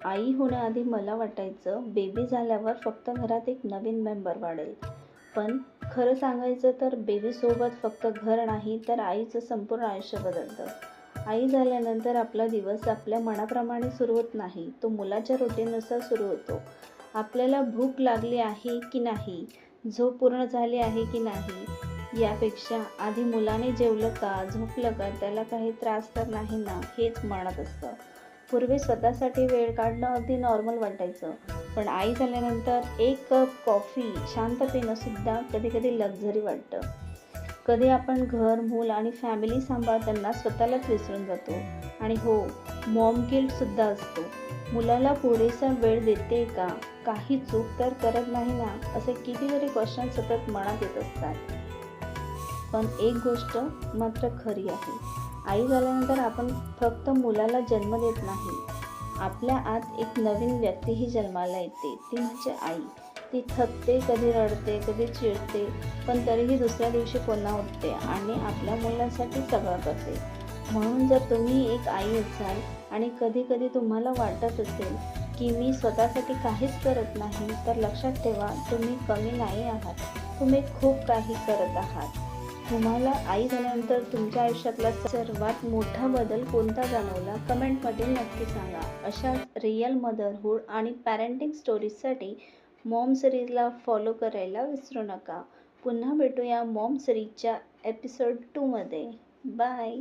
आई होण्याआधी मला वाटायचं बेबी झाल्यावर फक्त घरात एक नवीन मेंबर वाढेल. पण खरं सांगायचं तर बेबीसोबत फक्त घर नाही तर आईचं संपूर्ण आयुष्य बदलतं. आई झाल्यानंतर आपला दिवस आपल्या मनाप्रमाणे सुरू होत नाही, तो मुलाच्या रुटीननुसार सुरू होतो. आपल्याला भूक लागली आहे की नाही, झोप पूर्ण झाली आहे की नाही, यापेक्षा आधी मुलाने जेवलं का, झोपलं का, त्याला काही त्रास तर नाही ना, हेच म्हणत असतं. पूर्वी स्वतःसाठी वेळ काढणं अगदी नॉर्मल वाटायचं, पण आई झाल्यानंतर एक कप कॉफी शांत पिणंसुद्धा कधीकधी लक्झरी वाटतं. कधी आपण घर, मूल आणि फॅमिली सांभाळताना स्वतःलाच विसरून जातो. आणि हो, मॉम गिल्टसुद्धा असतो. मुलाला पुरेसा वेळ देते का? काही चूक तर करत नाही ना? असे कितीतरी क्वेश्चन सतत मनात येत असतात. पण एक गोष्ट मात्र खरी आहे, आई झाल्यानंतर आपण फक्त मुलाला जन्म देत नाही, आपल्या आत एक नवीन व्यक्तीही जन्माला येते, ती म्हणजे आई. ती थकते, कधी रडते, कधी चिडते, पण तरीही दुसऱ्या दिवशी पुन्हा उठते आणि आपल्या मुलासाठी सगळं करते. म्हणून जर तुम्ही एक आई असाल आणि कधी कधी तुम्हाला वाटत असेल की मी स्वतःसाठी काहीच करत नाही, तर लक्षात ठेवा, तुम्ही कमी नाही आहात, तुम्ही खूप काही करत आहात. तुम्हाला आई झाल्यानंतर तुमच्या आयुष्यातला सर्वात मोठा बदल कोणता जाणवला, कमेंटमध्ये नक्की सांगा. अशाच रिअल मदरहूड आणि पॅरेंटिंग स्टोरीजसाठी मॉम सिरीजला फॉलो करायला विसरू नका. पुन्हा भेटूया मॉम सिरीजच्या एपिसोड 2 मध्ये. बाय.